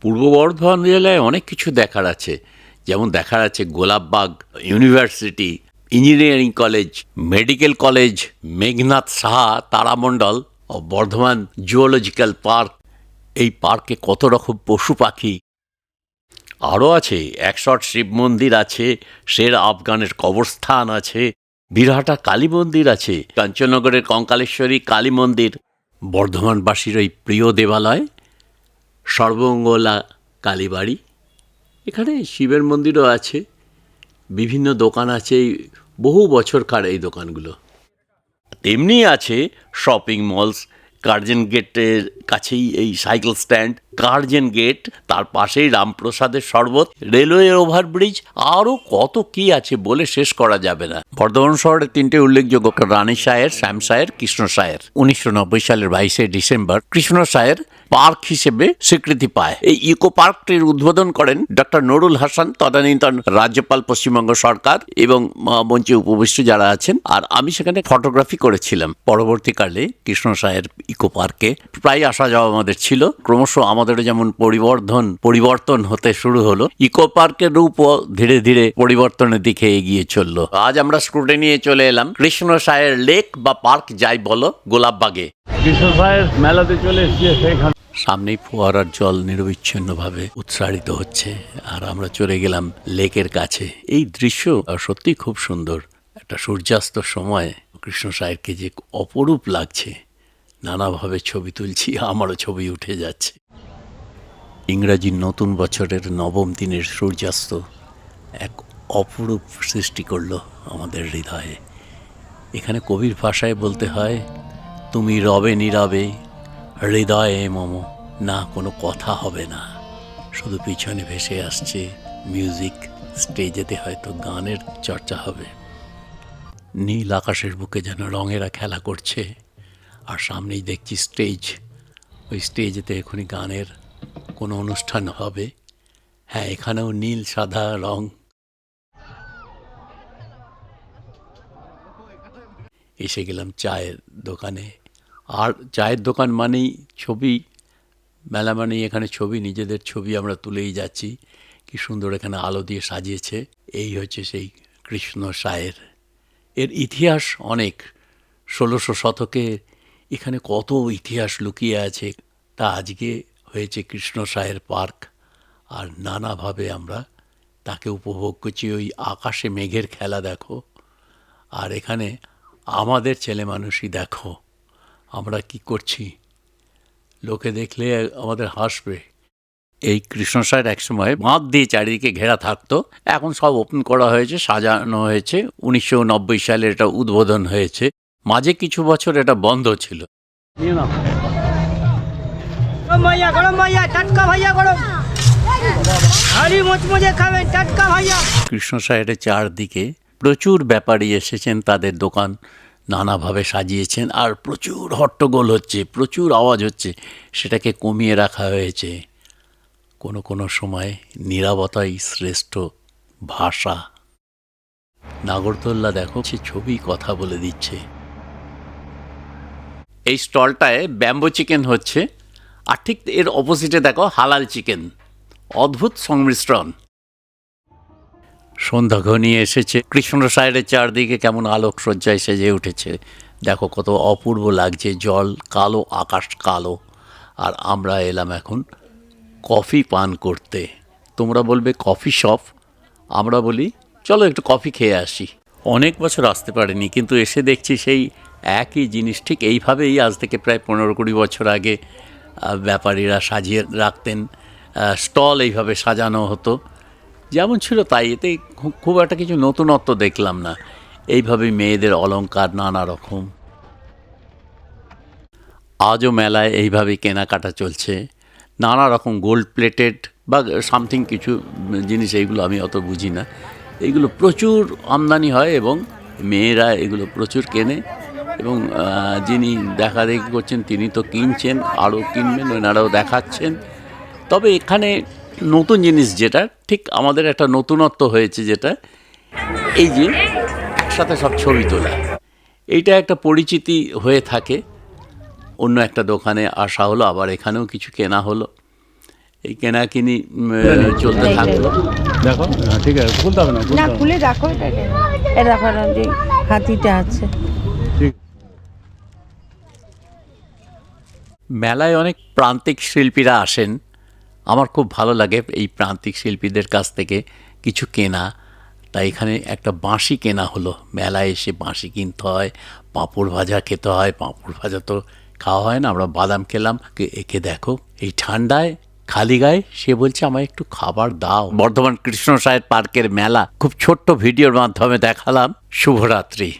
পূর্ব বর্ধমান জেলায় অনেক কিছু দেখার আছে, যেমন দেখার আছে Golapbag university, engineering college, medical college, Meghnath Saha তারামণ্ডল ও বর্ধমান জুওলজিক্যাল পার্ক। এই পার্কে কত রকম পশু পাখি আরও আছে। ১০৮ শিব মন্দির আছে, শের আফগানের কবরস্থান আছে, বিরাটা কালী মন্দির আছে, কাঞ্চননগরের কঙ্কালেশ্বরী কালী মন্দির, বর্ধমানবাসীর ওই প্রিয় দেবালয় সর্বমঙ্গলা কালীবাড়ি। এখানে শিবের মন্দিরও আছে, বিভিন্ন দোকান আছে, বহু বছরকার এই দোকানগুলো। তেমনি আছে শপিং মলস, গার্জেন গেটের কাছেই এই সাইকেল স্ট্যান্ড, গার্জেন গেট, তার পাশেই রামপ্রসাদের শরবত, রেলওয়ে ওভারব্রিজ, আরও কত কি আছে বলে শেষ করা যাবে না। বর্ধমান শহরের 3টে উল্লেখযোগ্য রানী সায়ের, শ্যাম সায়ের, কৃষ্ণ সায়ের। 1990 সালের 22শে ডিসেম্বর কৃষ্ণ সায়ের পার্ক হিসেবে স্বীকৃতি পায়। এই ইকো পার্কটির উদ্বোধন করেন ডক্টর নুরুল হাসান, তদানীন্তন রাজ্যপাল পশ্চিমবঙ্গ সরকার, এবং মঞ্চে উপবিষ্ট যারা আছেন। আর আমি সেখানে ফটোগ্রাফি করেছিলাম। পরবর্তীকালে কৃষ্ণ সায়ের ইকো পার্কে প্রায় আসা যাওয়া আমাদের ছিল। ক্রমশ আমাদের যেমন পরিবর্তন হতে শুরু হলো, ইকো পার্কের রূপও ধীরে ধীরে পরিবর্তনের দিকে এগিয়ে চললো। আজ আমরা স্কুটি নিয়ে চলে এলাম কৃষ্ণ সায়ের লেক বা পার্ক যাই বলো, গোলাপবাগে। কৃষ্ণ সায়ের মেলাতে চলে এসেছি। সেখানে সামনেই ফোয়ারার জল নিরবিচ্ছিন্নভাবে উৎসারিত হচ্ছে, আর আমরা চলে গেলাম লেকের কাছে। এই দৃশ্য সত্যি খুব সুন্দর। একটা সূর্যাস্তর সময় কৃষ্ণ সায়েরকে যে অপরূপ লাগছে, নানাভাবে ছবি তুলছি, আমারও ছবি উঠে যাচ্ছে। ইংরাজি নতুন বছরের 9ম দিনের সূর্যাস্ত এক অপরূপ সৃষ্টি করলো আমাদের হৃদয়ে। এখানে কবির ভাষায় বলতে হয়, তুমি রবে নীরবে হৃদয়ে মম, না কোনো কথা হবে না, শুধু পিছনে ভেসে আসছে মিউজিক। স্টেজেতে হয়তো গানের চর্চা হবে। নীল আকাশের বুকে যেন রঙেরা খেলা করছে, আর সামনেই দেখছি স্টেজ। ওই স্টেজেতে এখনই গানের কোনো অনুষ্ঠান হবে। হ্যাঁ, এখানেও নীল সাদা রং। এসে গেলাম চায়ের দোকানে। আর চায়ের দোকান মানেই ছবি, মেলা মানেই এখানে ছবি, নিজেদের ছবি আমরা তুলেই যাচ্ছি। কি সুন্দর এখানে আলো দিয়ে সাজিয়েছে। এই হচ্ছে সেই কৃষ্ণ সায়ের। এর ইতিহাস অনেক। 1600 শতকে এখানে কত ইতিহাস লুকিয়ে আছে, তা আজকে হয়েছে কৃষ্ণ সায়ের পার্ক। আর নানাভাবে আমরা তাকে উপভোগ করছি। ওই আকাশে মেঘের খেলা দেখো, আর এখানে আমাদের ছেলে মানুষই দেখো আমরা কি করছি। লোকে দেখলে আমাদের হাসবে। এই কৃষ্ণ সায়ের একসময় বাঁধ দিয়ে চারিদিকে ঘেরা থাকতো, এখন সব ওপেন করা হয়েছে, সাজানো হয়েছে। 1990 সালে এটা উদ্বোধন হয়েছে। মাঝে কিছু বছর এটা বন্ধ ছিল। নিয়ে নাও। গরম ভাইয়া, টাটকা ভাইয়া গরম। হাড়ি মোচমোচে খাবেন, টাটকা ভাইয়া। কৃষ্ণ সায়ের চারদিকে প্রচুর ব্যাপারী এসেছেন, তাদের দোকান নানাভাবে সাজিয়েছেন, আর প্রচুর হট্টগোল হচ্ছে, প্রচুর আওয়াজ হচ্ছে। সেটাকে কমিয়ে রাখা হয়েছে। কোনো কোনো সময় নীরবতাই শ্রেষ্ঠ ভাষা। নাগরদোল্লা দেখো, সে ছবি কথা বলে দিচ্ছে। এই স্টলটায় ব্যাম্বো চিকেন হচ্ছে, আর ঠিক এর অপোজিটে দেখো হালাল চিকেন। অদ্ভুত সংমিশ্রণ। সন্ধ্যা ঘনিয়ে এসেছে। কৃষ্ণ সায়ের চারদিকে কেমন আলোকসজ্জায় সেজে উঠেছে। দেখো কত অপূর্ব লাগছে। জল কালো, আকাশ কালো, আর আমরা এলাম এখন কফি পান করতে। তোমরা বলবে কফি শপ, আমরা বলি চলো একটু কফি খেয়ে আসি। অনেক বছর আসতে পারিনি, কিন্তু এসে দেখছি সেই একই জিনিস ঠিক এইভাবেই আজ থেকে প্রায় 15-20 বছর আগে ব্যাপারীরা সাজিয়ে রাখতেন। স্টল এইভাবে সাজানো হতো, যেমন ছিল তাই। এতে খুব একটা কিছু নতুনত্ব দেখলাম না। এইভাবেই মেয়েদের অলংকার নানা রকম। আজও মেলায় এইভাবেই কেনাকাটা চলছে। নানা রকম গোল্ড প্লেটেড বা সামথিং কিছু জিনিস, এইগুলো আমি অত বুঝি না। এইগুলো প্রচুর আমদানি হয় এবং মেয়েরা এগুলো প্রচুর কেনে, এবং যিনি দেখাদেখি করছেন তিনি তো কিনছেন, আরও কিনবেন, ওনারাও দেখাচ্ছেন। তবে এখানে নতুন জিনিস যেটা, ঠিক আমাদের একটা নতুনত্ব হয়েছে, যেটা এই যে একসাথে সব ছবি তোলা, এইটা একটা পরিচিতি হয়ে থাকে। অন্য একটা দোকানে আসা হলো, আবার এখানেও কিছু কেনা হলো। এই কেনাকিনি চলতে থাকলো। দেখো ঠিক আছে, খুলতে হবে না, খুলতে না হবে না। খুলে দেখো এটা দেখো না যে হাতিটা আছে। ঠিক। মেলায় অনেক প্রান্তিক শিল্পীরা আসেন। আমার খুব ভালো লাগে এই প্রান্তিক শিল্পীদের কাছ থেকে কিছু কেনা। তাই এখানে একটা বাঁশি কেনা হলো। মেলায় এসে বাঁশি কিনতে হয়, পাঁপড় ভাজা খেতে হয়। পাঁপড় ভাজা তো খাওয়া হয় না, আমরা বাদাম খেলাম। একে দেখো এই ঠান্ডায় খালি গায়ে সে বলছে আমায় একটু খাবার দাও। বর্ধমান কৃষ্ণ সাহেব পার্কের মেলা খুব ছোট্ট ভিডিওর মাধ্যমে দেখালাম। শুভরাত্রি।